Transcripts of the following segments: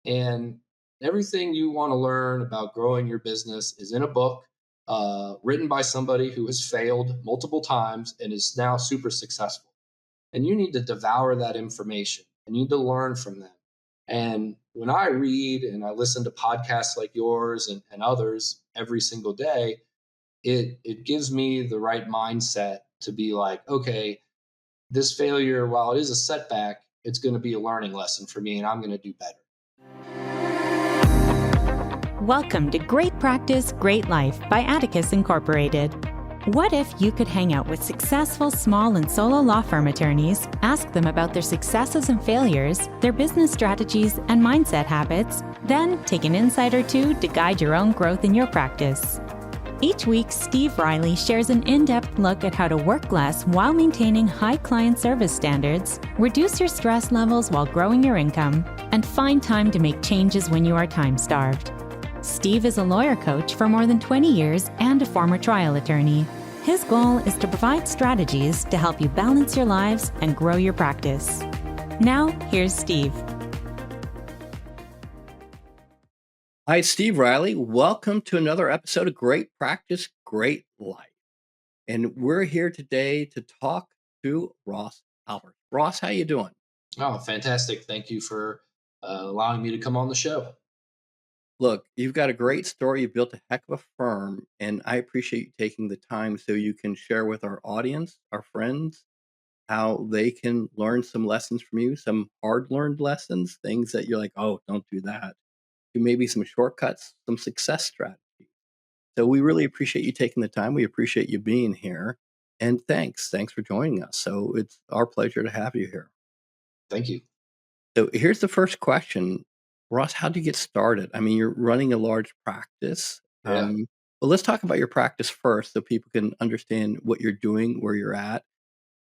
And everything you want to learn about growing your business is in a book written by somebody who has failed multiple times and is now super successful. And you need to devour that information. You need to learn from them. And when I read and I listen to podcasts like yours and others every single day, it gives me the right mindset to be like, okay, this failure, while it is a setback, it's going to be a learning lesson for me and I'm going to do better. Welcome to Great Practice, Great Life by Atticus Incorporated. What if you could hang out with successful small and solo law firm attorneys, ask them about their successes and failures, their business strategies and mindset habits, then take an insight or two to guide your own growth in your practice? Each week, Steve Riley shares an in-depth look at how to work less while maintaining high client service standards, reduce your stress levels while growing your income, and find time to make changes when you are time-starved. Steve is a lawyer coach for more than 20 years and a former trial attorney. His goal is to provide strategies to help you balance your lives and grow your practice. Now, here's Steve. Hi, Steve Riley. Welcome to another episode of Great Practice, Great Life. And we're here today to talk to Ross Albers. Ross, how you doing? Oh, fantastic. Thank you for allowing me to come on the show. Look, you've got a great story. You built a heck of a firm, and I appreciate you taking the time so you can share with our audience, our friends, how they can learn some lessons from you, some hard-learned lessons, things that you're like, oh, don't do that. Maybe some shortcuts, some success strategies. So we really appreciate you taking the time. We appreciate you being here. And thanks for joining us. So it's our pleasure to have you here. Thank you. So here's the first question. Ross, how did you get started? I mean, you're running a large practice. Yeah. Well, let's talk about your practice first so people can understand what you're doing, where you're at,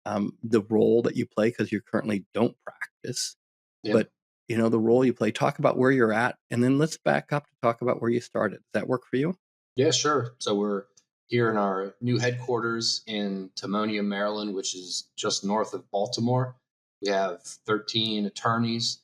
the role that you play, because you currently don't practice. Yeah. But, the role you play. Talk about where you're at, and then let's back up to talk about where you started. Does that work for you? Yeah, sure. So we're here in our new headquarters in Timonium, Maryland, which is just north of Baltimore. We have 13 attorneys,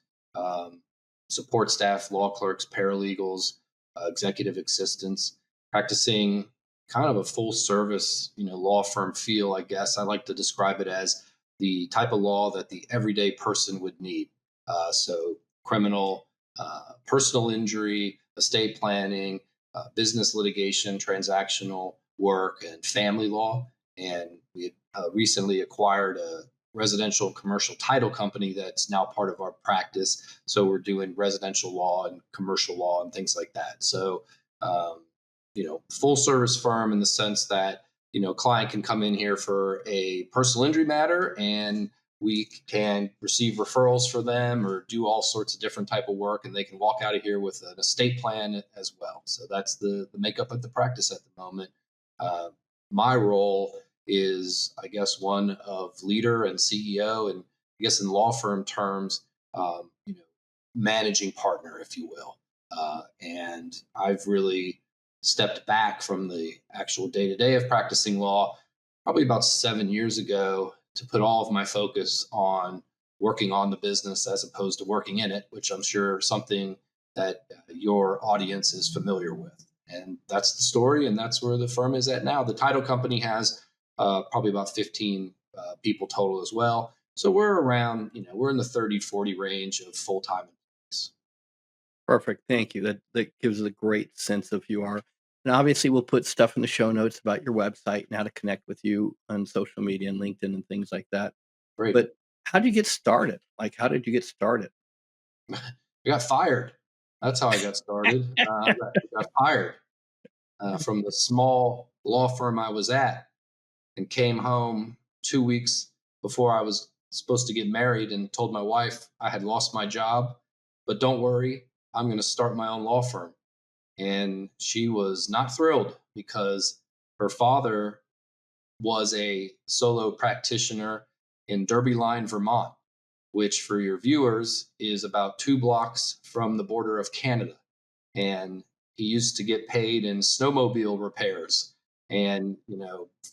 support staff, law clerks, paralegals, executive assistants, practicing kind of a full service, law firm feel, I guess. I like to describe it as the type of law that the everyday person would need. So criminal, personal injury, estate planning, business litigation, transactional work, and family law. And we had recently acquired a residential commercial title company that's now part of our practice. So we're doing residential law and commercial law and things like that. So, full service firm in the sense that, client can come in here for a personal injury matter and we can receive referrals for them or do all sorts of different type of work, and they can walk out of here with an estate plan as well. So that's the makeup of the practice at the moment. My role is, I guess, one of leader and CEO, and I guess in law firm terms, managing partner, if you will. And I've really stepped back from the actual day to day of practicing law probably about 7 years ago to put all of my focus on working on the business as opposed to working in it, which I'm sure something that your audience is familiar with. And that's the story, and that's where the firm is at now. The title company has probably about 15 people total as well. So we're around, we're in the 30, 40 range of full-time employees. Perfect. Thank you. That gives us a great sense of who you are. And obviously, we'll put stuff in the show notes about your website and how to connect with you on social media and LinkedIn and things like that. Great. But how did you get started? Like, how did you get started? I got fired. That's how I got started. I got fired from the small law firm I was at and came home 2 weeks before I was supposed to get married and told my wife I had lost my job. But don't worry, I'm going to start my own law firm. And she was not thrilled because her father was a solo practitioner in Derby Line, Vermont, which for your viewers is about 2 blocks from the border of Canada. And he used to get paid in snowmobile repairs and,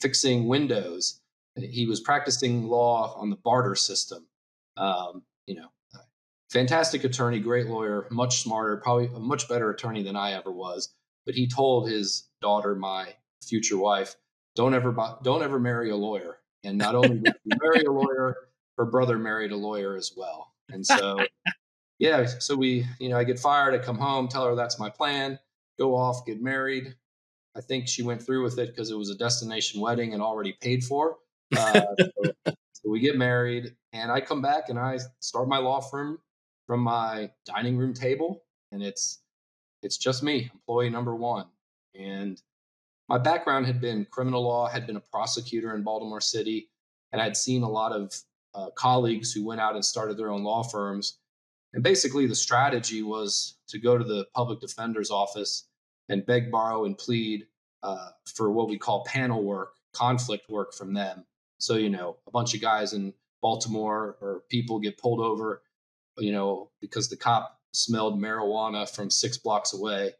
fixing windows. He was practicing law on the barter system. Um, you know, Fantastic attorney, great lawyer, much smarter, probably a much better attorney than I ever was. But he told his daughter, my future wife, don't ever marry a lawyer. And not only did she marry a lawyer, her brother married a lawyer as well. And so, yeah, so I get fired, I come home, tell her that's my plan, go off, get married. I think she went through with it because it was a destination wedding and already paid for. So, so we get married, and I come back and I start my law firm from my dining room table, and it's just me, employee number one. And my background had been criminal law, had been a prosecutor in Baltimore City, and I'd seen a lot of colleagues who went out and started their own law firms. And basically, the strategy was to go to the public defender's office and beg, borrow, and plead for what we call panel work, conflict work from them. So, a bunch of guys in Baltimore or people get pulled over, because the cop smelled marijuana from 6 blocks away.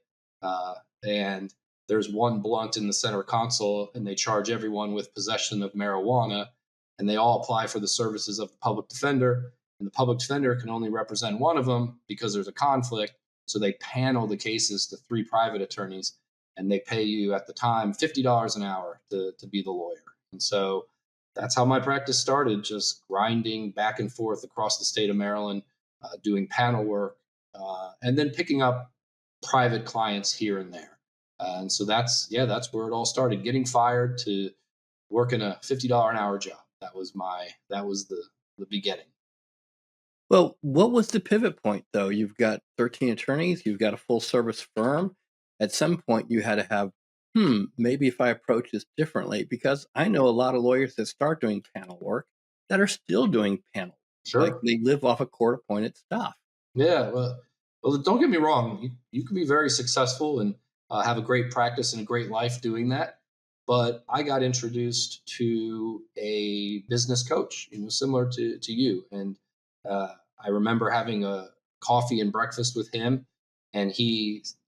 And there's one blunt in the center console, and they charge everyone with possession of marijuana. And they all apply for the services of the public defender. And the public defender can only represent one of them because there's a conflict. So they panel the cases to 3 private attorneys, and they pay you at the time $50 an hour to be the lawyer. And so that's how my practice started, just grinding back and forth across the state of Maryland, doing panel work, and then picking up private clients here and there. And so that's where it all started. Getting fired to working a $50 an hour job. That was the beginning. Well, what was the pivot point, though? You've got 13 attorneys, you've got a full service firm. At some point, you had to have, maybe if I approach this differently, because I know a lot of lawyers that start doing panel work that are still doing panel. Like Sure. they live off of court appointed stuff. Yeah. Well, don't get me wrong. You can be very successful and have a great practice and a great life doing that. But I got introduced to a business coach, similar to you. And I remember having a coffee and breakfast with him, and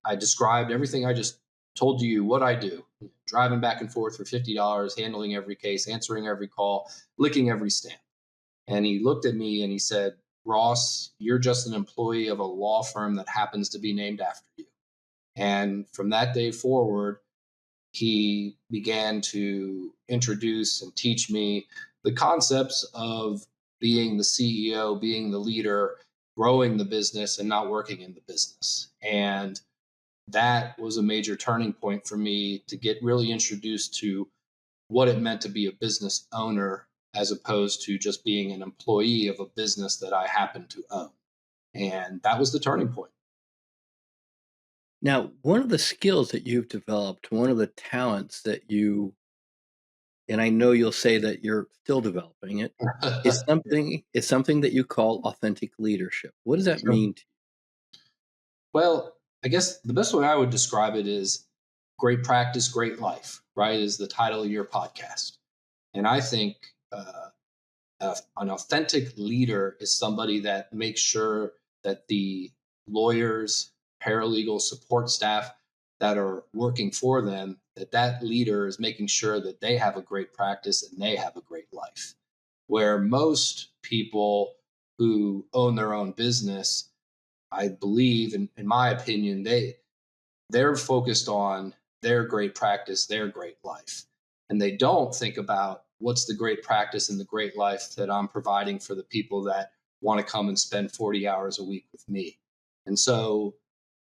I described everything I just told you what I do, driving back and forth for $50, handling every case, answering every call, licking every stamp. And he looked at me and he said, Ross, you're just an employee of a law firm that happens to be named after you. And from that day forward, he began to introduce and teach me the concepts of being the CEO, being the leader, growing the business, and not working in the business. And that was a major turning point for me to get really introduced to what it meant to be a business owner as opposed to just being an employee of a business that I happen to own. And that was the turning point. Now, one of the skills that you've developed, one of the talents that and I know you'll say that you're still developing it, is something that you call authentic leadership. What does that Sure. mean to you? Well, I guess the best way I would describe it is great practice, great life, right? Is the title of your podcast. And I think an authentic leader is somebody that makes sure that the lawyers, paralegal support staff that are working for them, that leader is making sure that they have a great practice and they have a great life. Where most people who own their own business, I believe, in my opinion, they're focused on their great practice, their great life. And they don't think about what's the great practice and the great life that I'm providing for the people that want to come and spend 40 hours a week with me. And so,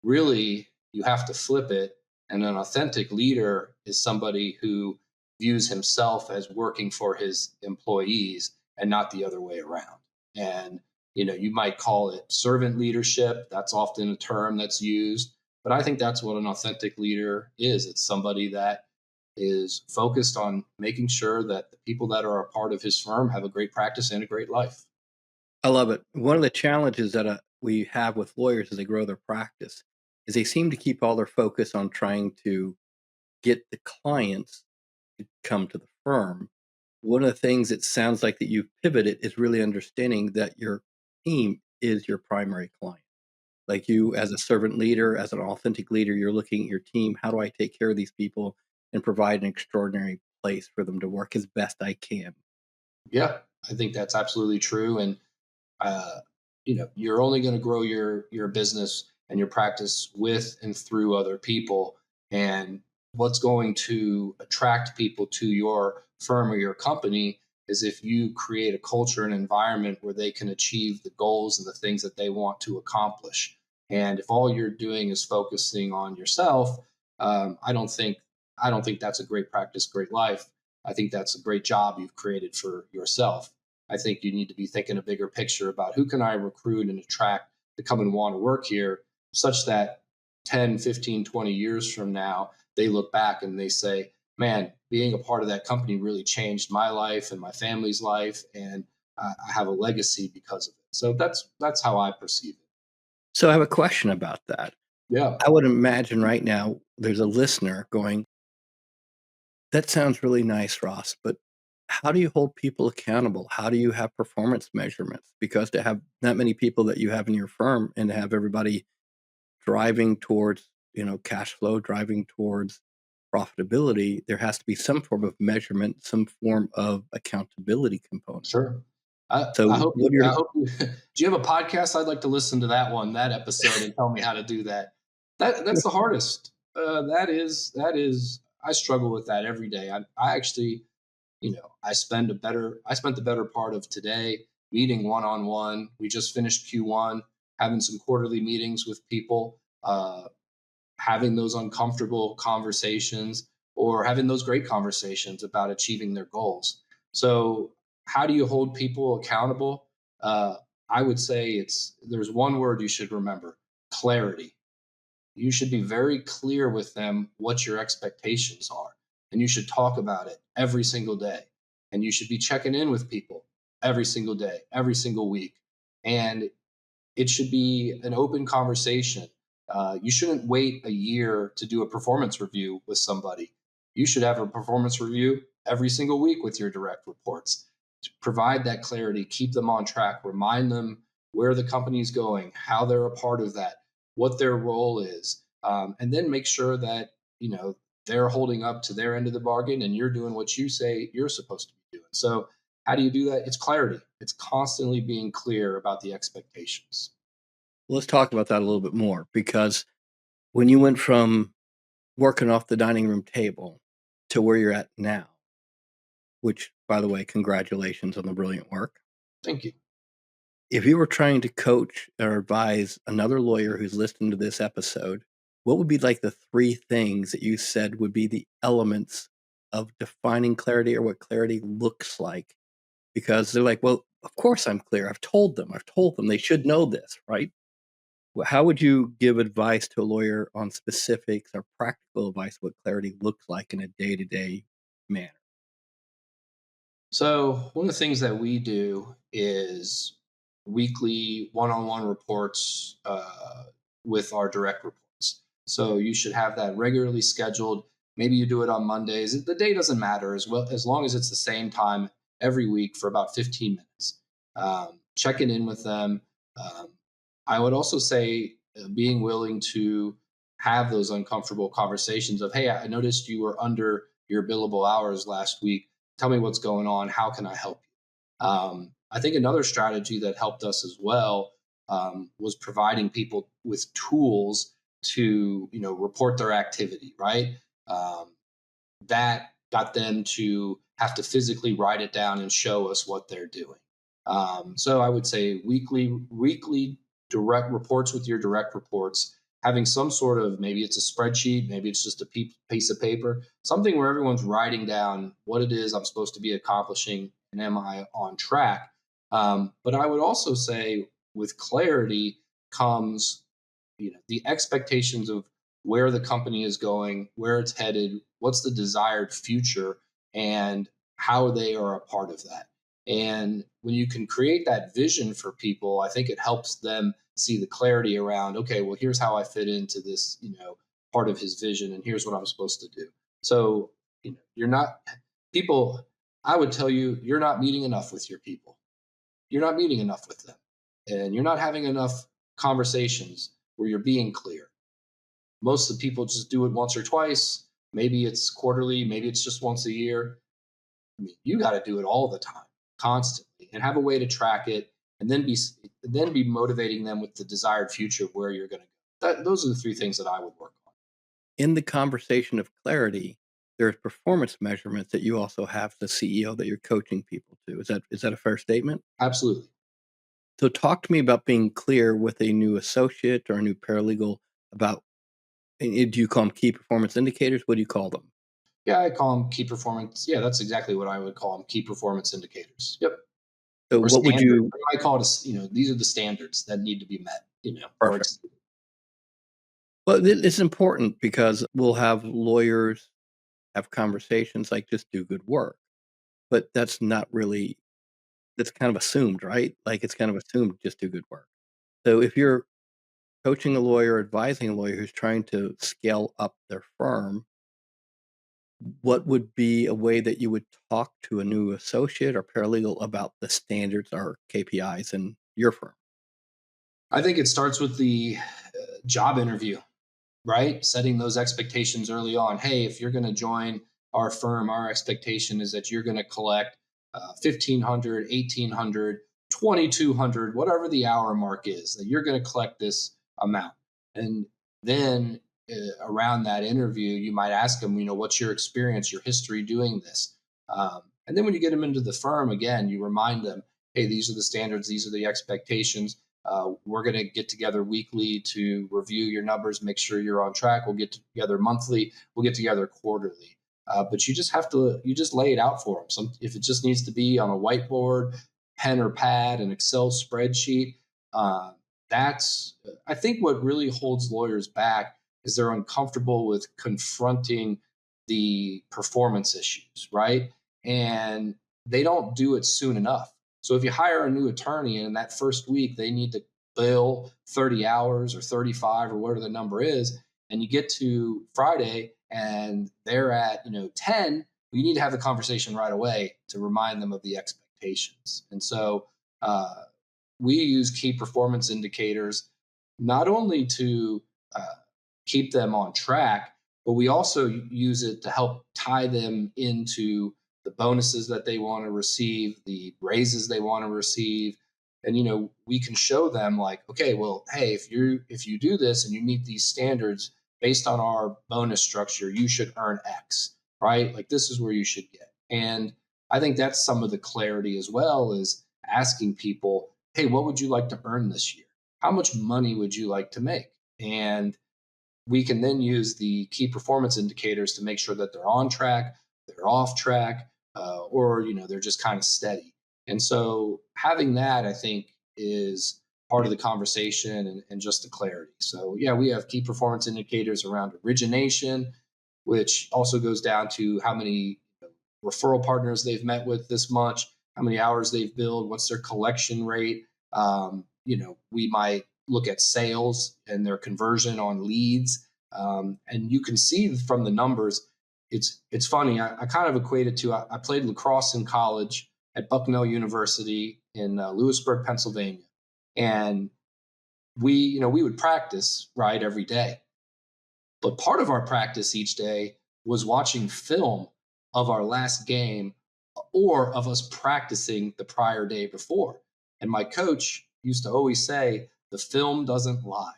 really, you have to flip it. And an authentic leader is somebody who views himself as working for his employees and not the other way around. And, you might call it servant leadership. That's often a term that's used. But I think that's what an authentic leader is. It's somebody that is focused on making sure that the people that are a part of his firm have a great practice and a great life. I love it. One of the challenges that we have with lawyers as they grow their practice is they seem to keep all their focus on trying to get the clients to come to the firm. One of the things it sounds like that you've pivoted is really understanding that your team is your primary client. Like you, as a servant leader, as an authentic leader, you're looking at your team. How do I take care of these people and provide an extraordinary place for them to work as best I can? Yeah, I think that's absolutely true. And you're only going to grow your business and your practice with and through other people. And what's going to attract people to your firm or your company is if you create a culture and environment where they can achieve the goals and the things that they want to accomplish. And if all you're doing is focusing on yourself, I don't think that's a great practice, great life. I think that's a great job you've created for yourself. I think you need to be thinking a bigger picture about who can I recruit and attract to come and want to work here, such that 10, 15, 20 years from now, they look back and they say, man, being a part of that company really changed my life and my family's life. And I have a legacy because of it. So that's how I perceive it. So I have a question about that. Yeah. I would imagine right now there's a listener going, that sounds really nice, Ross, but how do you hold people accountable? How do you have performance measurements? Because to have that many people that you have in your firm and to have everybody driving towards, cash flow, driving towards profitability, there has to be some form of measurement, some form of accountability component. Sure. So I hope what are your I hope do you have a podcast? I'd like to listen to that episode, and tell me how to do that. That's the hardest. That is I struggle with that every day. I actually, I spent the better part of today meeting one on one. We just finished Q1, having some quarterly meetings with people, having those uncomfortable conversations or having those great conversations about achieving their goals. So, how do you hold people accountable? Uh, I would say there's one word you should remember: clarity. You should be very clear with them what your expectations are, and you should talk about it every single day. And you should be checking in with people every single day, every single week. And it should be an open conversation. You shouldn't wait a year to do a performance review with somebody. You should have a performance review every single week with your direct reports. To provide that clarity, keep them on track, remind them where the company's going, how they're a part of that, what their role is, and then make sure that they're holding up to their end of the bargain and you're doing what you say you're supposed to be doing. So how do you do that? It's clarity. It's constantly being clear about the expectations. Let's talk about that a little bit more, because when you went from working off the dining room table to where you're at now, which, by the way, congratulations on the brilliant work. Thank you. If you were trying to coach or advise another lawyer who's listening to this episode, what would be like the three things that you said would be the elements of defining clarity, or what clarity looks like? Because they're like, well, of course I'm clear. I've told them they should know this, right? How would you give advice to a lawyer on specifics or practical advice what clarity looks like in a day-to-day manner? So, one of the things that we do is weekly one on one reports with our direct reports. So, you should have that regularly scheduled. Maybe you do it on Mondays. The day doesn't matter as well, as long as it's the same time every week for about 15 minutes. Checking in with them. Um, I would also say being willing to have those uncomfortable conversations of, hey, I noticed you were under your billable hours last week. Tell me what's going on. How can I help you? I think another strategy that helped us as well was providing people with tools to report their activity. Right, that got them to have to physically write it down and show us what they're doing. So I would say weekly direct reports with your direct reports, having some sort of, maybe it's a spreadsheet, maybe it's just a piece of paper, something where everyone's writing down what it is I'm supposed to be accomplishing and am I on track. But I would also say with clarity comes the expectations of where the company is going, where it's headed, what's the desired future, and how they are a part of that. And when you can create that vision for people, I think it helps them see the clarity around, okay, well, here's how I fit into this, part of his vision, and here's what I'm supposed to do. So, you're not people, I would tell you, you're not meeting enough with your people. You're not meeting enough with them. And you're not having enough conversations where you're being clear. Most of the people just do it once or twice. Maybe it's quarterly, maybe it's just once a year. I mean, you got to do it all the time, constantly, and have a way to track it and then be motivating them with the desired future of where you're going to go. Those are the three things that I would work on. In the conversation of clarity, there's performance measurements that you also have the CEO that you're coaching people to. Is that a fair statement? Absolutely. So talk to me about being clear with a new associate or a new paralegal about, do you call them key performance indicators? What do you call them? Yeah, I call them key performance. Yeah, that's exactly what I would call them, key performance indicators. Yep. So Or what would standards. you, I call it, these are the standards that need to be met, or perfect. Well, it's important because we'll have lawyers have conversations like just do good work, but that's not really, that's kind of assumed, right? Like it's kind of assumed just do good work. So if you're coaching a lawyer, advising a lawyer who's trying to scale up their firm, what would be a way that you would talk to a new associate or paralegal about the standards or KPIs in your firm? I think it starts with the job interview, right? Setting those expectations early on. Hey, if you're going to join our firm, our expectation is that you're going to collect 1,500, 1,800, 2,200, whatever the hour mark is, that you're going to collect this amount. And then around that interview, you might ask them, what's your experience, your history doing this? And then when you get them into the firm, again, you remind them, hey, these are the standards, these are the expectations. We're going to get together weekly to review your numbers, make sure you're on track. We'll get together monthly. We'll get together quarterly. But you just lay it out for them. If it just needs to be on a whiteboard, pen or pad, an Excel spreadsheet, that's, I think what really holds lawyers back is they're uncomfortable with confronting the performance issues, right? And they don't do it soon enough. So if you hire a new attorney and in that first week they need to bill 30 hours or 35 or whatever the number is, and you get to Friday and they're at 10, you need to have the conversation right away to remind them of the expectations. And so we use key performance indicators not only to keep them on track, but we also use it to help tie them into the bonuses that they want to receive, the raises they want to receive. And we can show them like, okay, well, hey, if you do this and you meet these standards based on our bonus structure, you should earn X, right? Like this is where you should get. And I think that's some of the clarity as well, is asking people, hey, what would you like to earn this year? How much money would you like to make? And we can then use the key performance indicators to make sure that they're on track, they're off track, or they're just kind of steady. And so having that, I think, is part of the conversation and just the clarity. So yeah, we have key performance indicators around origination, which also goes down to how many referral partners they've met with this much, how many hours they've billed, what's their collection rate. We might look at sales and their conversion on leads. And you can see from the numbers, it's funny. I kind of equate it to, I played lacrosse in college at Bucknell University in Lewisburg, Pennsylvania. And we would practice, right, every day. But part of our practice each day was watching film of our last game or of us practicing the prior day before. And my coach used to always say, the film doesn't lie,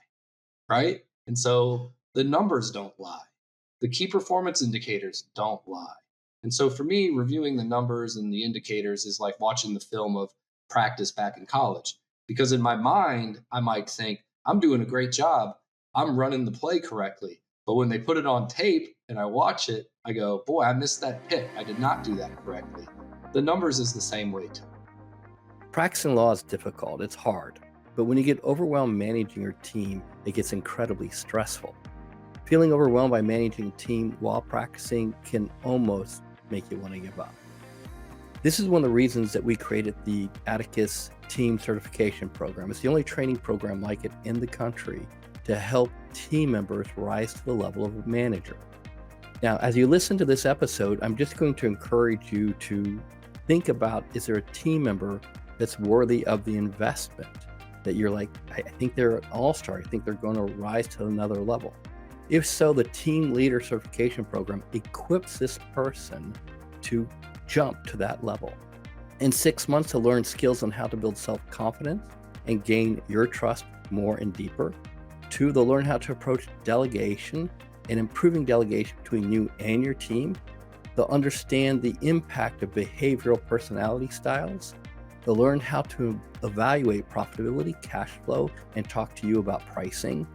right? And so the numbers don't lie. The key performance indicators don't lie. And so for me, reviewing the numbers and the indicators is like watching the film of practice back in college. Because in my mind, I might think, I'm doing a great job. I'm running the play correctly. But when they put it on tape and I watch it, I go, boy, I missed that pick. I did not do that correctly. The numbers is the same way too. Practicing law is difficult. It's hard. But when you get overwhelmed managing your team, it gets incredibly stressful. Feeling overwhelmed by managing a team while practicing can almost make you want to give up. This is one of the reasons that we created the Atticus Team Certification Program. It's the only training program like it in the country to help team members rise to the level of a manager. Now, as you listen to this episode, I'm just going to encourage you to think about, is there a team member that's worthy of the investment? That you're like, I think they're an all-star. I think they're going to rise to another level. If so, the Team Leader Certification Program equips this person to jump to that level. In 6 months, to learn skills on how to build self-confidence and gain your trust more and deeper. 2, they'll learn how to approach delegation and improving delegation between you and your team. They'll understand the impact of behavioral personality styles. They'll learn how to evaluate profitability, cash flow, and talk to you about pricing,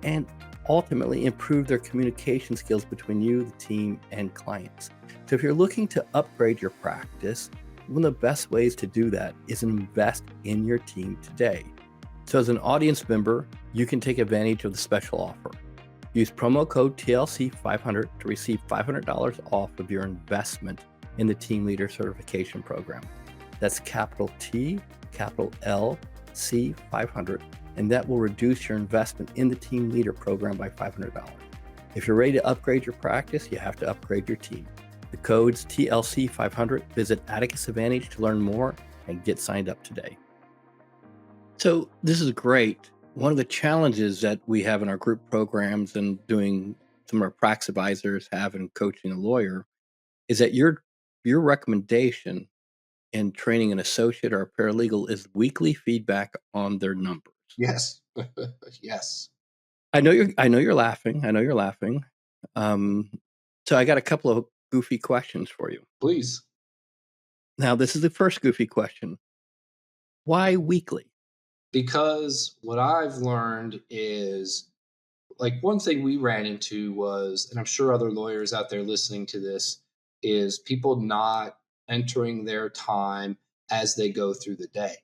and ultimately improve their communication skills between you, the team, and clients. So if you're looking to upgrade your practice, one of the best ways to do that is invest in your team today. So as an audience member, you can take advantage of the special offer. Use promo code TLC500 to receive $500 off of your investment in the Team Leader Certification Program. That's capital T, capital L, C 500, and that will reduce your investment in the Team Leader Program by $500. If you're ready to upgrade your practice, you have to upgrade your team. The code's TLC500. Visit Atticus Advantage to learn more and get signed up today. So this is great. One of the challenges that we have in our group programs and doing some of our practice advisors have in coaching a lawyer is that your recommendation in training an associate or a paralegal is weekly feedback on their numbers. Yes. Yes. I know you're laughing. So I got a couple of goofy questions for you. Please. Now, this is the first goofy question. Why weekly? Because what I've learned is, like, one thing we ran into was, and I'm sure other lawyers out there listening to this, is people not entering their time as they go through the day.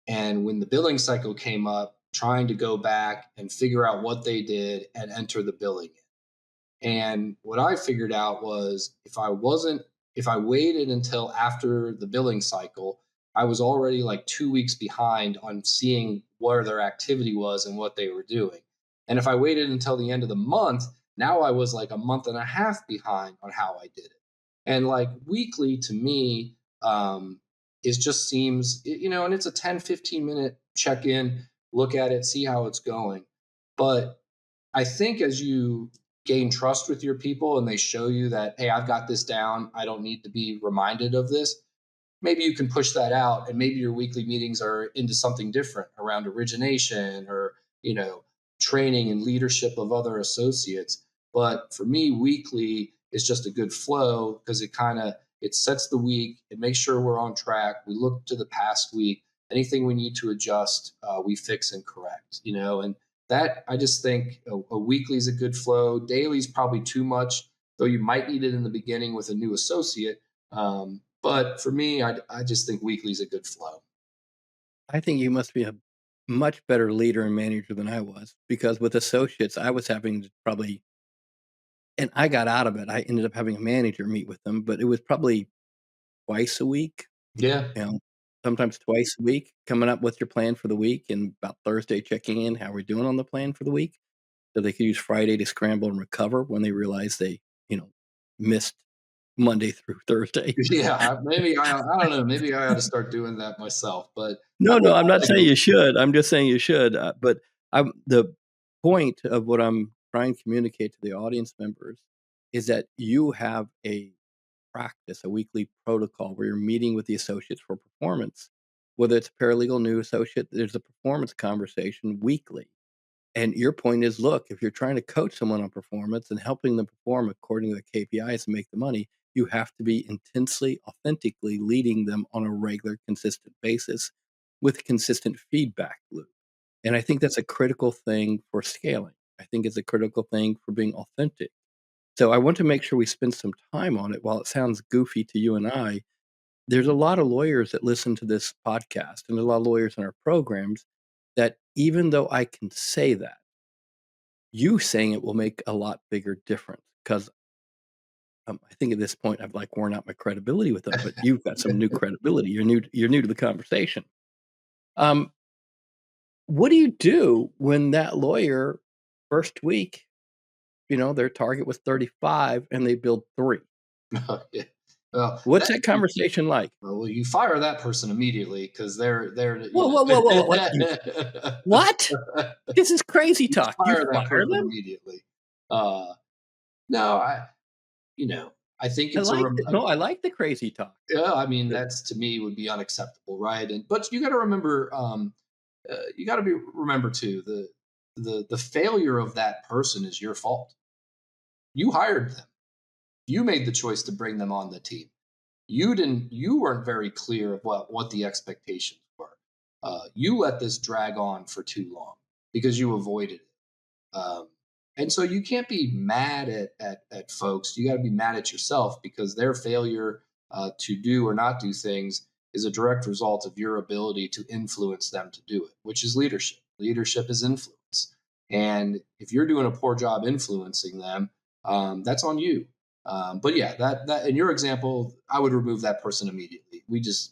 And when the billing cycle came up, trying to go back and figure out what they did and enter the billing. And what I figured out was if I waited until after the billing cycle, I was already like 2 weeks behind on seeing where their activity was and what they were doing. And if I waited until the end of the month, now I was like a month and a half behind on how I did it. And like weekly to me, is just seems, and it's a 10-15 minute check in, look at it, see how it's going. But I think as you gain trust with your people and they show you that, hey, I've got this down, I don't need to be reminded of this, maybe you can push that out, and maybe your weekly meetings are into something different around origination or, training and leadership of other associates. But for me, weekly is just a good flow because it sets the week, it makes sure we're on track, we look to the past week, anything we need to adjust, we fix and correct, and that, I just think a weekly is a good flow. Daily is probably too much, though you might need it in the beginning with a new associate. But for me, I just think weekly is a good flow. I think you must be a much better leader and manager than I was, because with associates, I was having to probably, and I got out of it. I ended up having a manager meet with them, but it was probably twice a week, Yeah. sometimes twice a week, coming up with your plan for the week, and about Thursday checking in how we're doing on the plan for the week, so they could use Friday to scramble and recover when they realize they, missed Monday through Thursday. Yeah. Maybe I don't know. Maybe I ought to start doing that myself. But No, I'm not saying you should. I'm just saying you should. But the point of what I'm trying to communicate to the audience members is that you have a practice, a weekly protocol where you're meeting with the associates for performance. Whether it's a paralegal new associate, there's a performance conversation weekly. And your point is, look, if you're trying to coach someone on performance and helping them perform according to the KPIs and make the money, you have to be intensely, authentically leading them on a regular, consistent basis with consistent feedback loop. And I think that's a critical thing for scaling. I think it's a critical thing for being authentic. So I want to make sure we spend some time on it. While it sounds goofy to you and I, there's a lot of lawyers that listen to this podcast, and a lot of lawyers in our programs that, even though I can say that, you saying it will make a lot bigger difference, because I think at this point I've like worn out my credibility with them, but you've got some new credibility. You're new to the conversation. What do you do when that lawyer first week, their target was 35 and they build 3? Yeah. Well, What's that conversation like? Well, you fire that person immediately because they're. Whoa! What? This is crazy talk. You Fire that fire person them? immediately. No, I think I it's a like it. No, I like the crazy talk. yeah. I mean, Good. that's to me would be unacceptable, right? And but you got to remember, you got to be remember too the failure of that person is your fault. You hired them. You made the choice to bring them on the team. You weren't very clear of what the expectations were. You let this drag on for too long because you avoided it. And so you can't be mad at folks. You got to be mad at yourself because their failure to do or not do things is a direct result of your ability to influence them to do it, which is leadership. Leadership is influence. And if you're doing a poor job influencing them, that's on you. But yeah, that in your example, I would remove that person immediately.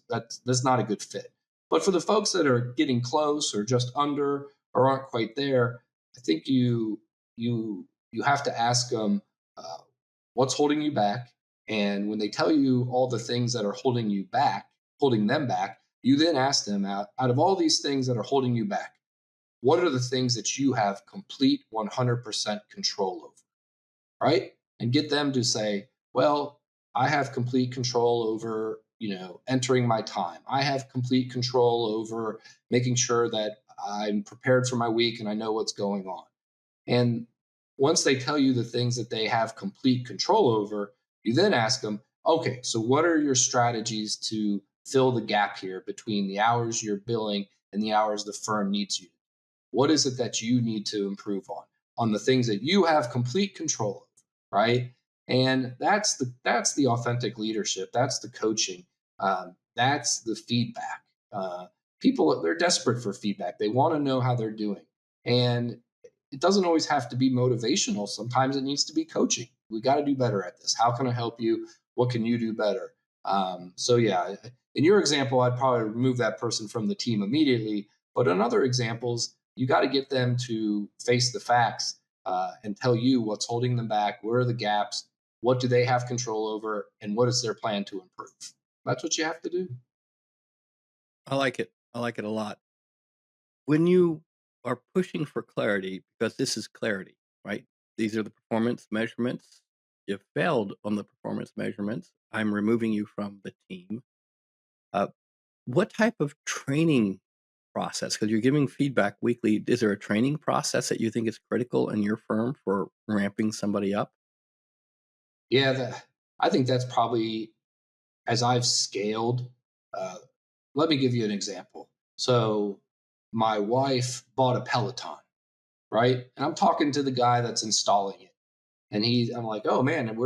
That's not a good fit. But for the folks that are getting close or just under or aren't quite there, I think you have to ask them uh, what's holding you back, and when they tell you all the things that are holding them back, you then ask them out of all these things that are holding you back, what are the things that you have complete 100% control over, right? And get them to say, well, I have complete control over, entering my time. I have complete control over making sure that I'm prepared for my week and I know what's going on. And once they tell you the things that they have complete control over, you then ask them, okay, so what are your strategies to fill the gap here between the hours you're billing and the hours the firm needs you? What is it that you need to improve on the things that you have complete control of, right? And that's the authentic leadership. That's the coaching. That's the feedback. People, they're desperate for feedback. They want to know how they're doing, and it doesn't always have to be motivational. Sometimes it needs to be coaching. We got to do better at this. How can I help you? What can you do better? So yeah, in your example, I'd probably remove that person from the team immediately. But in other examples, you got to get them to face the facts and tell you what's holding them back. Where are the gaps? What do they have control over? And what is their plan to improve? That's what you have to do. I like it. I like it a lot. When you are pushing for clarity, because this is clarity, right? These are the performance measurements. You failed on the performance measurements. I'm removing you from the team. Uh, what type of training process? Because you're giving feedback weekly. Is there a training process that you think is critical in your firm for ramping somebody up? Yeah, I think that's probably as I've scaled. Uh, Let me give you an example. So, my wife bought a Peloton, right? And I'm talking to the guy that's installing it, and I'm like, oh man, and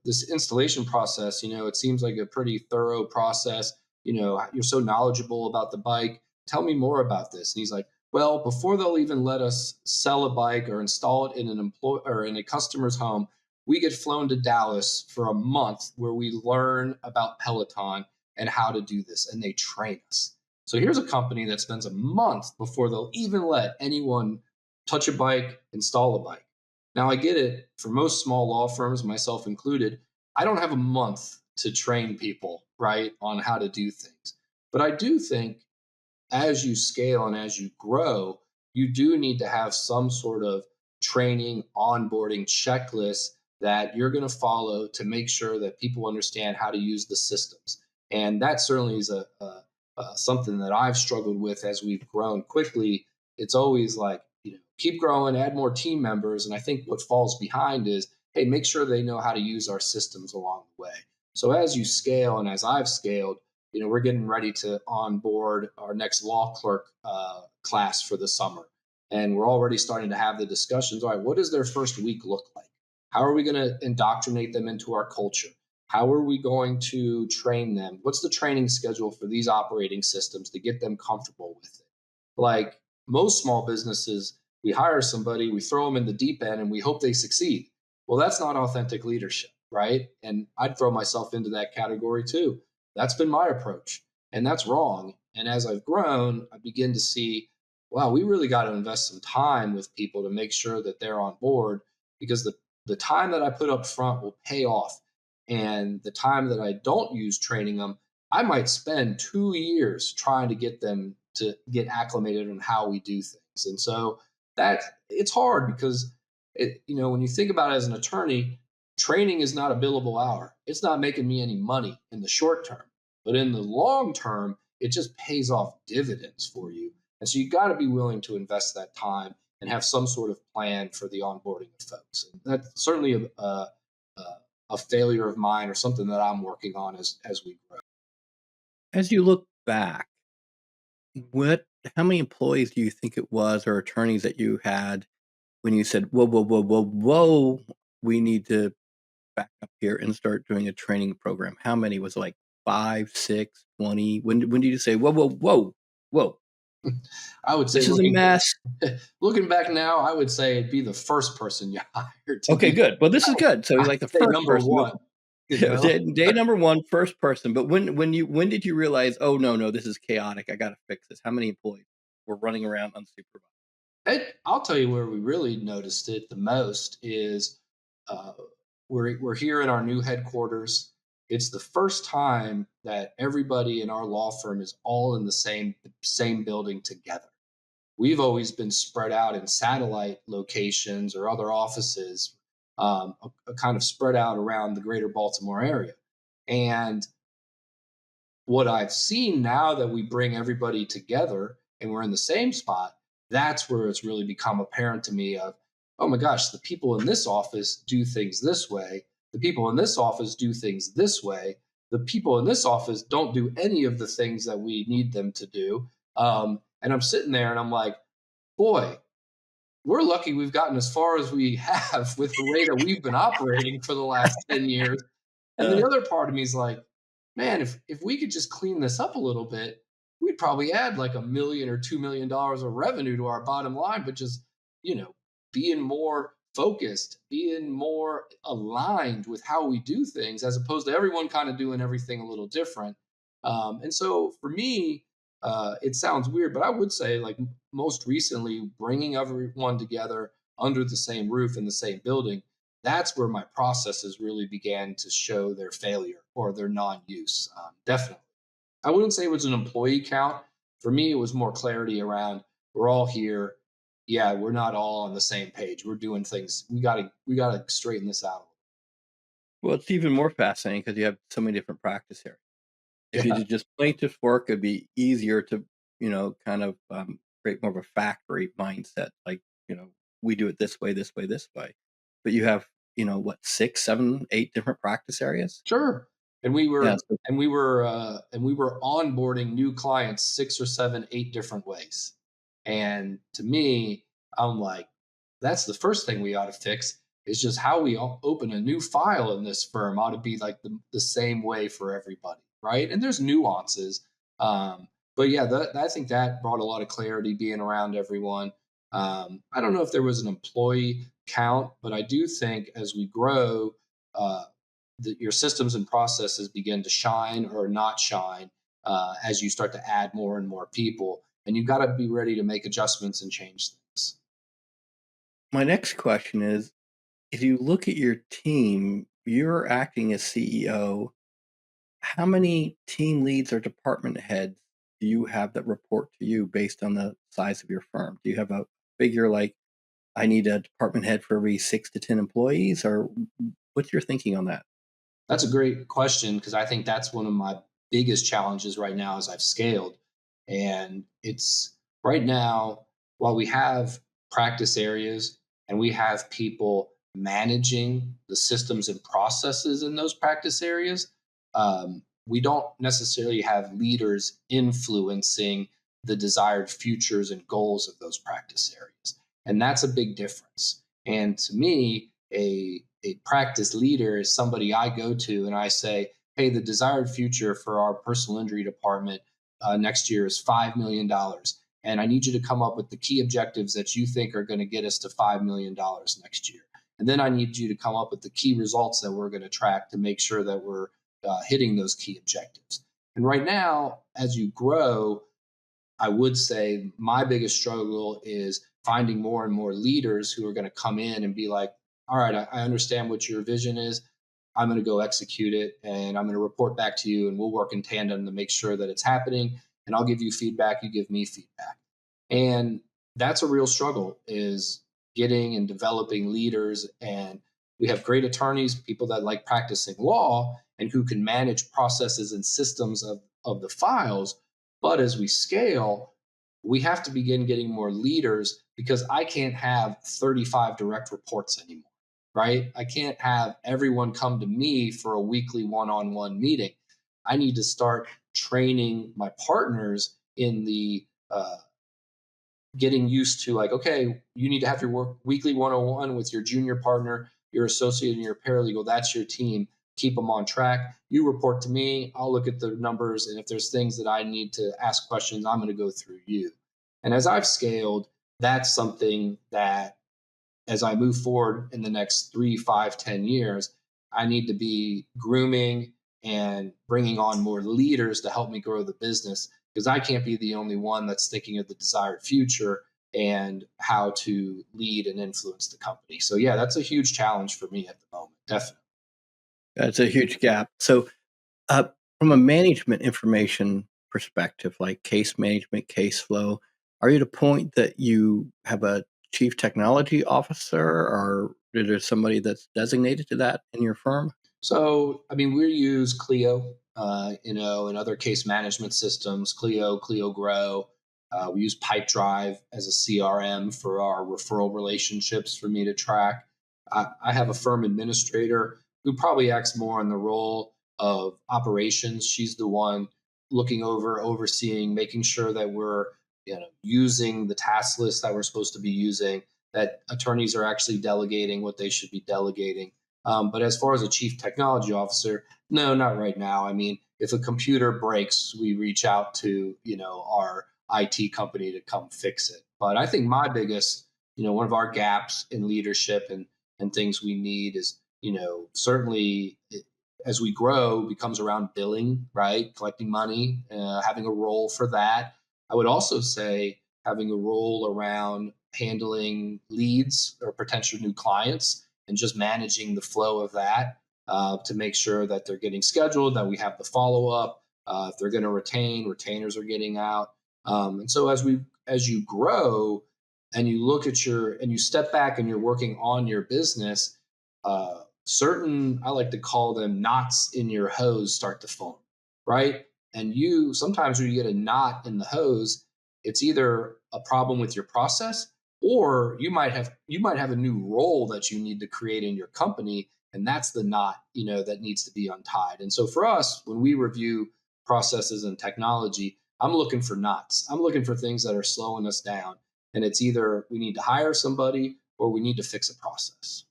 this installation process, it seems like a pretty thorough process. You're so knowledgeable about the bike. Tell me more about this. And he's like, well, before they'll even let us sell a bike or install it in an employee or in a customer's home, we get flown to Dallas for a month where we learn about Peloton and how to do this, and they train us. So here's a company that spends a month before they'll even let anyone touch a bike, install a bike. Now, I get it. For most small law firms, myself included, I don't have a month to train people, right, on how to do things. But I do think as you scale and as you grow, you do need to have some sort of training, onboarding checklist that you're going to follow to make sure that people understand how to use the systems. And that certainly is something that I've struggled with as we've grown quickly. It's always like, keep growing, add more team members. And I think what falls behind is, hey, make sure they know how to use our systems along the way. So as you scale and as I've scaled, we're getting ready to onboard our next law clerk class for the summer. And we're already starting to have the discussions. All right, what does their first week look like? How are we going to indoctrinate them into our culture? How are we going to train them? What's the training schedule for these operating systems to get them comfortable with it? Like most small businesses, we hire somebody, we throw them in the deep end, and we hope they succeed. Well, that's not authentic leadership, right? And I'd throw myself into that category too. That's been my approach, and that's wrong. And as I've grown, I begin to see, wow, we really got to invest some time with people to make sure that they're on board because the time that I put up front will pay off. And the time that I don't use training them, I might spend 2 years trying to get them to get acclimated on how we do things. And so that it's hard because when you think about it as an attorney, training is not a billable hour. It's not making me any money in the short term, but in the long term, it just pays off dividends for you. And so you got to be willing to invest that time and have some sort of plan for the onboarding of folks. And that's certainly a failure of mine or something that I'm working on as we grow. As you look back, what how many employees do you think it was or attorneys that you had when you said, "Whoa, whoa, whoa, whoa, whoa, we need to back up here and start doing a training program"? How many? Was it like 5, 6, 20? When did you say, "Whoa, whoa, whoa, whoa, I would say this is a mess"? looking back now, I would say it'd be the first person you hired to Okay, do. good. Well, this is good. So I you're would like the say first number person, but one. You know, day number 1, first person. But when did you realize, "Oh, no, this is chaotic. I gotta fix this"? How many employees were running around unsupervised? I'll tell you where we really noticed it the most is uh, we're here in our new headquarters. It's the first time that everybody in our law firm is all in the same building together. We've always been spread out in satellite locations or other offices, kind of spread out around the greater Baltimore area. And what I've seen now that we bring everybody together and we're in the same spot, that's where it's really become apparent to me of, oh my gosh, the people in this office do things this way. The people in this office do things this way. The people in this office don't do any of the things that we need them to do. And I'm sitting there and I'm like, boy, we're lucky we've gotten as far as we have with the way that we've been operating for the last 10 years. And the Uh, other part of me is like, man, if we could just clean this up a little bit, we'd probably add like $1 million or $2 million of revenue to our bottom line, but just, you know, being more focused, being more aligned with how we do things, as opposed to everyone kind of doing everything a little different. And so for me, it sounds weird, but I would say, like, most recently, bringing everyone together under the same roof in the same building, that's where my processes really began to show their failure or their non-use. Definitely, I wouldn't say it was an employee count. For me, it was more clarity around we're all here. Yeah, we're not all on the same page. We're doing things. We gotta straighten this out. well, it's even more fascinating because you have so many different practice areas. If you Yeah, did just plaintiff work, it'd be easier to, kind of create more of a factory mindset. Like, we do it this way, this way, this way. But you have, what, 6, 7, 8 different practice areas? sure. And we Yeah. were and we were onboarding new clients 6 or 7, 8 different ways. And to me, I'm like, that's the first thing we ought to fix is just how we open a new file in this firm ought to be like the same way for everybody, right? And there's nuances. Um, but yeah, I think that brought a lot of clarity being around everyone. I don't know if there was an employee count, but I do think as we grow, uh, your systems and processes begin to shine or not shine as you start to add more and more people. And you've got to be ready to make adjustments and change things. My next question is, if you look at your team, you're acting as CEO. How many team leads or department heads do you have that report to you based on the size of your firm? Do you have a figure like, I need a department head for every 6 to 10 employees, or what's your thinking on that? That's a great question because I think that's one of my biggest challenges right now as I've scaled. And it's right now, while we have practice areas and we have people managing the systems and processes in those practice areas, we don't necessarily have leaders influencing the desired futures and goals of those practice areas. And that's a big difference. And to me, a practice leader is somebody I go to and I say, hey, the desired future for our personal injury department next year is $5 million. And I need you to come up with the key objectives that you think are going to get us to $5 million next year. And then I need you to come up with the key results that we're going to track to make sure that we're hitting those key objectives. And right now, as you grow, I would say my biggest struggle is finding more and more leaders who are going to come in and be like, all right, I understand what your vision is. I'm going to go execute it and I'm going to report back to you and we'll work in tandem to make sure that it's happening. And I'll give you feedback. You give me feedback. And that's a real struggle is getting and developing leaders and We have great attorneys, people that like practicing law and who can manage processes and systems of the files. But as we scale, we have to begin getting more leaders because I can't have 35 direct reports anymore, right? I can't have everyone come to me for a weekly one-on-one meeting. I need to start training my partners in the getting used to, like, okay, you need to have your work weekly 101 with your junior partner, your associate, and your paralegal. That's your team. Keep them on track. You report to me. I'll look at the numbers. And if there's things that I need to ask questions, I'm going to go through you. And as I've scaled, that's something that as I move forward in the next 3, 5, 10 years, I need to be grooming and bringing on more leaders to help me grow the business, because I can't be the only one that's thinking of the desired future and how to lead and influence the company. So yeah, that's a huge challenge for me at the moment. Definitely. That's a huge gap. So, uh, from a management information perspective, like case management, case flow, are you at a point that you have a chief technology officer, or is there somebody that's designated to that in your firm? So, I mean, we use Clio, and other case management systems, Clio Grow. We use Pipedrive as a CRM for our referral relationships for me to track. I have a firm administrator who probably acts more in the role of operations. She's the one looking over, overseeing, making sure that we're using the task list that we're supposed to be using, that attorneys are actually delegating what they should be delegating. But as far as a chief technology officer, no, not right now. I mean, if a computer breaks, we reach out to, our IT company to come fix it. But I think my biggest, one of our gaps in leadership and things we need is, certainly as we grow becomes around billing, right? Collecting money, having a role for that. I would also say having a role around handling leads or potential new clients and just managing the flow of that, to make sure that they're getting scheduled, that we have the follow up. If they're going to retain, retainers are getting out. And so as you grow and you look at and you step back and you're working on your business, certain, I like to call them knots in your hose, start to form, right? And sometimes when you get a knot in the hose, it's either a problem with your process, or you might have a new role that you need to create in your company, and that's the knot that needs to be untied. And so for us, when we review processes and technology, I'm looking for knots. I'm looking for things that are slowing us down, and it's either we need to hire somebody or we need to fix a process.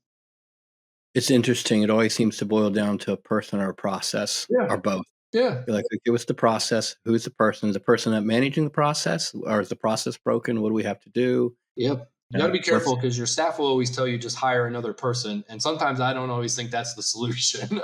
It's interesting. It always seems to boil down to a person or a process, Yeah. or both. Yeah. You're like, give us the process. Who's the person? Is the person that managing the process, or is the process broken? What do we have to do? Yep. You got to be Let's careful because your staff will always tell you just hire another person. And sometimes I don't always think that's the solution.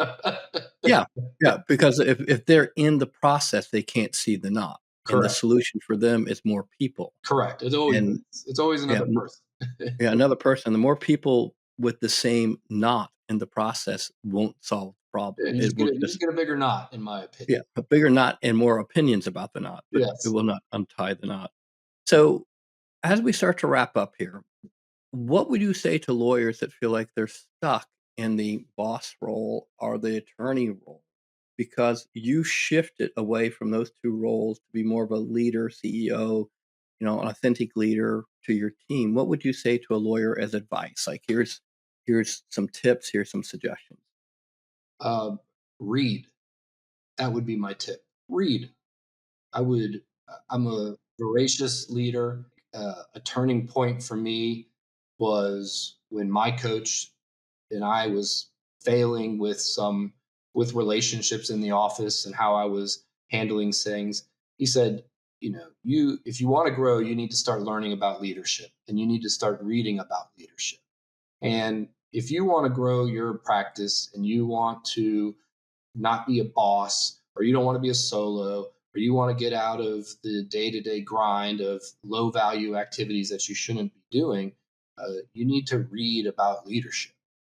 Yeah, yeah, because if they're in the process, they can't see the knot, and the Correct. solution for them is more people. Correct. And It's always yeah, another person. yeah, another person. The more people with the same knot in the process won't solve the problem. Yeah, you It just will get a bigger knot, in my yeah, opinion. a bigger knot and more opinions about the knot, but it Yes. will not untie the knot. So, as we start to wrap up here, what would you say to lawyers that feel like they're stuck in the boss role or the attorney role? Because you shifted away from those two roles to be more of a leader, CEO, an authentic leader to your team. What would you say to a lawyer as advice? Like, here's some tips, here's some suggestions. Um, Read. That would be my tip. Read. I'm a voracious leader. A turning point for me was when my coach and I was failing with relationships in the office and how I was handling things. He said, if you want to grow, you need to start learning about leadership and you need to start reading about leadership. And if you want to grow your practice and you want to not be a boss, or you don't want to be a solo, or you want to get out of the day-to-day grind of low value activities that you shouldn't be doing, you need to read about leadership,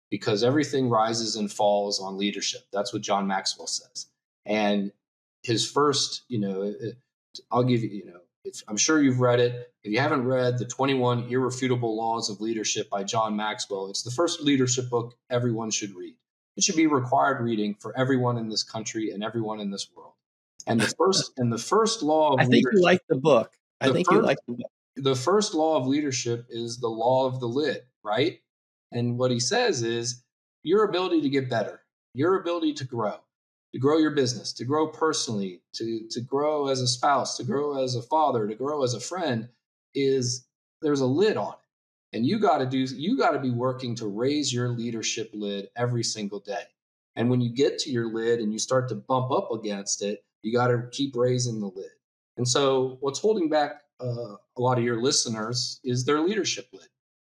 because everything rises and falls on leadership. That's what John Maxwell says. And his first, I'll give you, I'm sure you've read it. If you haven't read The 21 Irrefutable Laws of Leadership by John Maxwell, it's the first leadership book everyone should read. It should be required reading for everyone in this country and everyone in this world. And the first law I of think you leadership, like the book. I the think you first like the book. the first law of leadership is the law of the lid, right? And what he says is your ability to get better, your ability to grow your business, to grow personally, to grow as a spouse, to grow as a father, to grow as a friend, is there's a lid on it. And you got to be working to raise your leadership lid every single day. And when you get to your lid and you start to bump up against it, you got to keep raising the lid. And so, what's holding back a lot of your listeners is their leadership lid.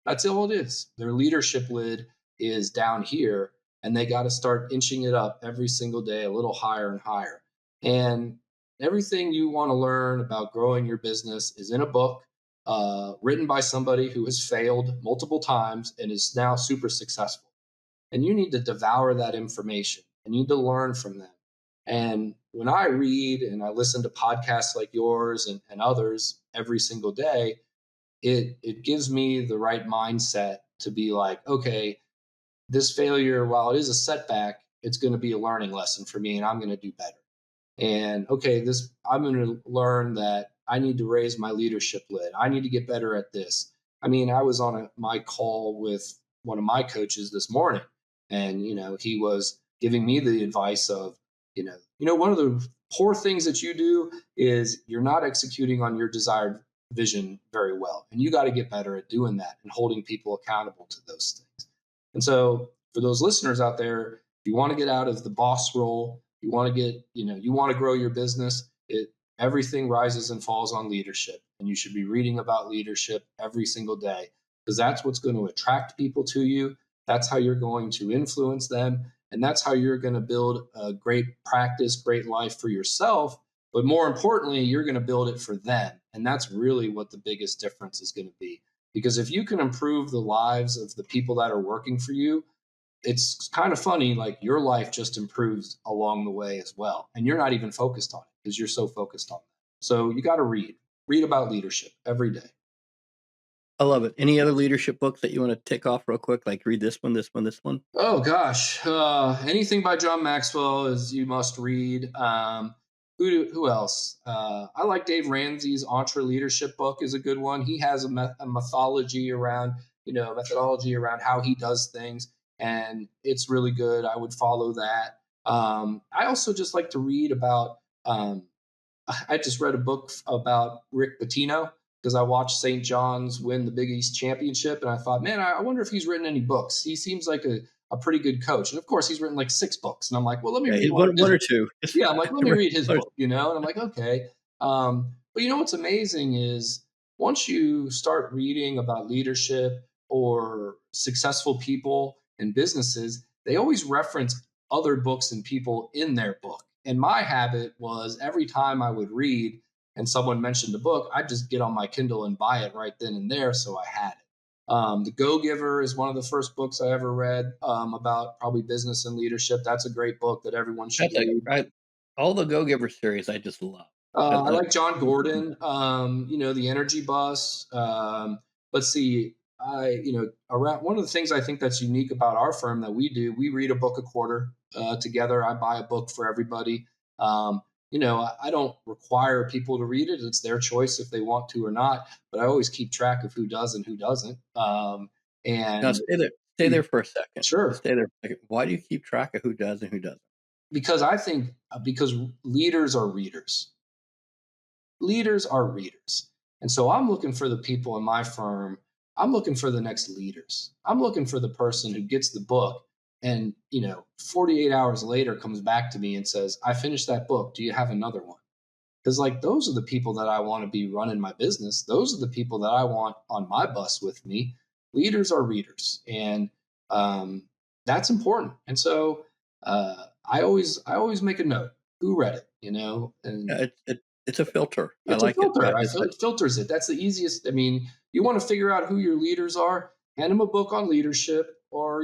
That's all it is. Their leadership lid is down here, and they got to start inching it up every single day, a little higher and higher. And everything you want to learn about growing your business is in a book written by somebody who has failed multiple times and is now super successful. And you need to devour that information and you need to learn from them. And when I read and I listen to podcasts like yours and others every single day, it gives me the right mindset to be like, okay, this failure, while it is a setback, it's going to be a learning lesson for me and I'm going to do better. And okay, this I'm going to learn that I need to raise my leadership lid. I need to get better at this. I mean, I was on my call with one of my coaches this morning, and he was giving me the advice of, one of the poor things that you do is you're not executing on your desired vision very well, and you got to get better at doing that and holding people accountable to those things. And so, for those listeners out there, if you want to get out of the boss role, you want to get, you want to grow your business, everything rises and falls on leadership. And you should be reading about leadership every single day because that's what's going to attract people to you. That's how you're going to influence them. And that's how you're going to build a great practice, great life for yourself. But more importantly, you're going to build it for them. And that's really what the biggest difference is going to be. Because if you can improve the lives of the people that are working for you, it's kind of funny, like your life just improves along the way as well. And you're not even focused on it because you're so focused on that. So you got to read about leadership every day. I love it. Any other leadership books that you want to tick off real quick? Like read this one, this one, this one. Oh gosh. Anything by John Maxwell is you must read. Who else? I like Dave Ramsey's Entre Leadership book is a good one. He has a methodology around how he does things. And it's really good. I would follow that. I also just like to read about, I just read a book about Rick Pitino because I watched St. John's win the Big East Championship. And I thought, man, I wonder if he's written any books. He seems like a pretty good coach. And of course, he's written like 6 books. And I'm like, well, let me read one or two. Yeah, I'm like, let me read his book, And I'm like, okay. But what's amazing is once you start reading about leadership or successful people and businesses, they always reference other books and people in their book. And my habit was every time I would read and someone mentioned a book, I'd just get on my Kindle and buy it right then and there. So I had it. The Go Giver is one of the first books I ever read about probably business and leadership. That's a great book that everyone should read. All the Go Giver series I just love. I like John Gordon, the Energy Bus. Let's see. Around one of the things I think that's unique about our firm that we do, we read a book a quarter together. I buy a book for everybody. I don't require people to read it. It's their choice if they want to or not. But I always keep track of who does and who doesn't. And now stay there for a second. Sure. Stay there for a second. Why do you keep track of who does and who doesn't? Because I think because leaders are readers. Leaders are readers. And so I'm looking for the people in my firm. I'm looking for the next leaders. I'm looking for the person who gets the book and, 48 hours later comes back to me and says, I finished that book. Do you have another one? Because those are the people that I want to be running my business. Those are the people that I want on my bus with me. Leaders are readers. And that's important. And so I always make a note who read it, and it's a filter. It's a filter. I feel it filters it. That's the easiest. I mean, you want to figure out who your leaders are, hand them a book on leadership or,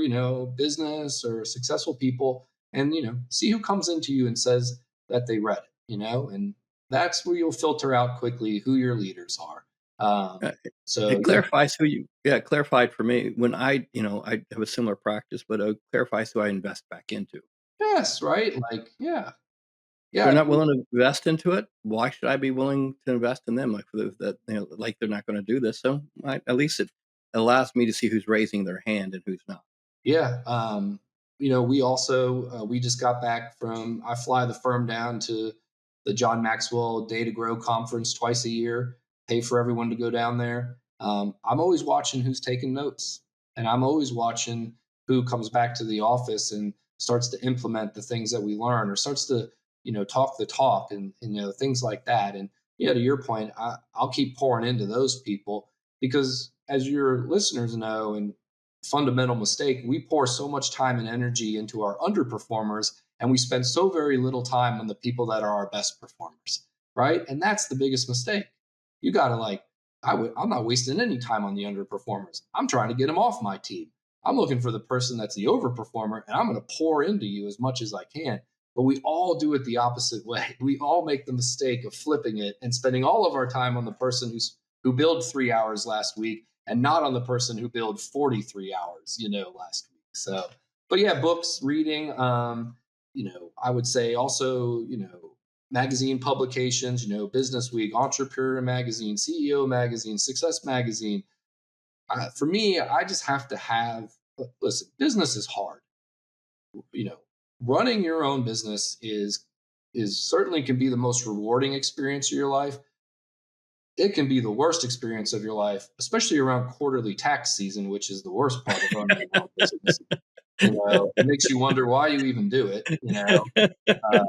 business or successful people and, see who comes into you and says that they read it, and that's where you'll filter out quickly who your leaders are. Uh, So It yeah, clarifies it clarified for me when I have a similar practice, but it clarifies who I invest back into. yes, right, like yeah, If they're yeah, not willing to invest into it, why should I be willing to invest in them? Like for that, like they're not going to do this. So at least it allows me to see who's raising their hand and who's not. yeah. We also we just got back from. I fly the firm down to the John Maxwell Day to Grow conference twice a year. Pay for everyone to go down there. I'm always watching who's taking notes, and I'm always watching who comes back to the office and starts to implement the things that we learn, or starts to talk the talk, and things like that. And to your point, I'll keep pouring into those people because, as your listeners know, and fundamental mistake, we pour so much time and energy into our underperformers, and we spend so very little time on the people that are our best performers, right? And that's the biggest mistake. You got to I'm not wasting any time on the underperformers. I'm trying to get them off my team. I'm looking for the person that's the overperformer, and I'm going to pour into you as much as I can. But we all do it the opposite way. We all make the mistake of flipping it and spending all of our time on the person who billed 3 hours last week, and not on the person who billed 43 hours, last week. So, but yeah, books, reading, I would say also, magazine publications, Business Week, Entrepreneur Magazine, CEO Magazine, Success Magazine. For me, I just have to listen, business is hard. Running your own business is certainly can be the most rewarding experience of your life. It can be the worst experience of your life, especially around quarterly tax season, which is the worst part of running your own business. It makes you wonder why you even do it. Uh,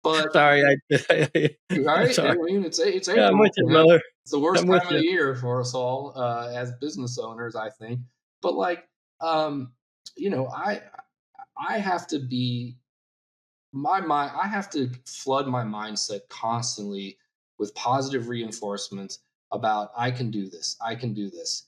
but Sorry, right, I sorry. mean, it's Yeah, I'm with April. you, brother. It's the worst I'm with time of you. the year for us all as business owners, I think. But like, um, I have to be my mind. I have to flood my mindset constantly with positive reinforcements about I can do this. I can do this.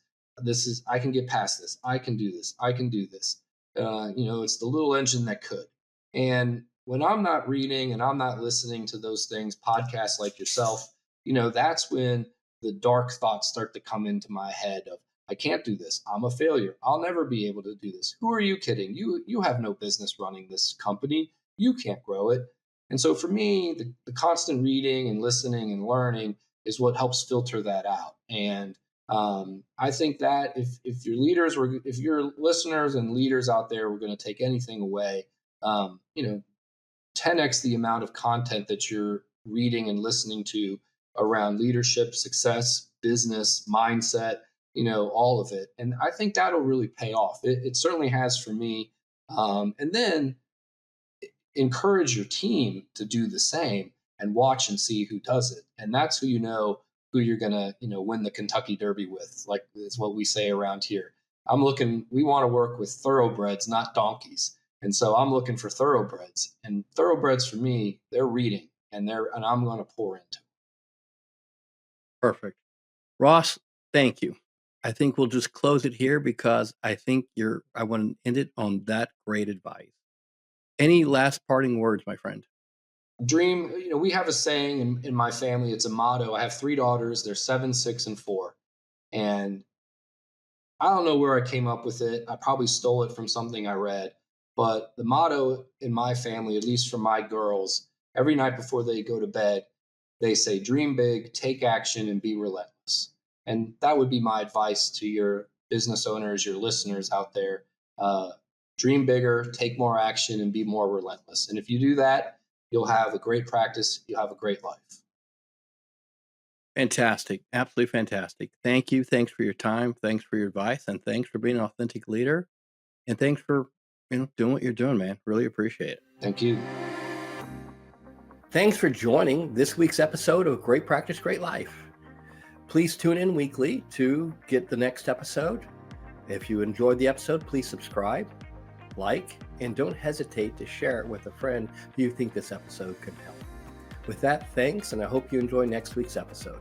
I can get past this. I can do this. I can do this. It's the little engine that could. And when I'm not reading and I'm not listening to those things, podcasts like yourself, that's when the dark thoughts start to come into my head of I can't do this. I'm a failure. I'll never be able to do this. Who are you kidding? You have no business running this company. You can't grow it. And so for me, the constant reading and listening and learning is what helps filter that out. And I think that if your listeners and leaders out there were going to take anything away, 10x the amount of content that you're reading and listening to around leadership, success, business, mindset, all of it. And I think that'll really pay off. It certainly has for me. And then encourage your team to do the same and watch and see who does it. And that's who who you're going to, win the Kentucky Derby with. Like it's what we say around here. We want to work with thoroughbreds, not donkeys. And so I'm looking for thoroughbreds. And thoroughbreds for me, they're reading and I'm going to pour into. Perfect. Ross, thank you. I think we'll just close it here because I want to end it on that great advice. Any last parting words, my friend? Dream, we have a saying in my family, it's a motto. I have 3 daughters, they're 7, 6, and 4. And I don't know where I came up with it. I probably stole it from something I read. But the motto in my family, at least for my girls, every night before they go to bed, they say, dream big, take action, and be relentless. And that would be my advice to your business owners, your listeners out there. Dream bigger, take more action, and be more relentless. And if you do that, you'll have a great practice. You'll have a great life. Fantastic. Absolutely fantastic. Thank you. Thanks for your time. Thanks for your advice. And thanks for being an authentic leader. And thanks for doing what you're doing, man. Really appreciate it. Thank you. Thanks for joining this week's episode of Great Practice, Great Life. Please tune in weekly to get the next episode. If you enjoyed the episode, please subscribe, like, and don't hesitate to share it with a friend who you think this episode could help. With that, thanks, and I hope you enjoy next week's episode.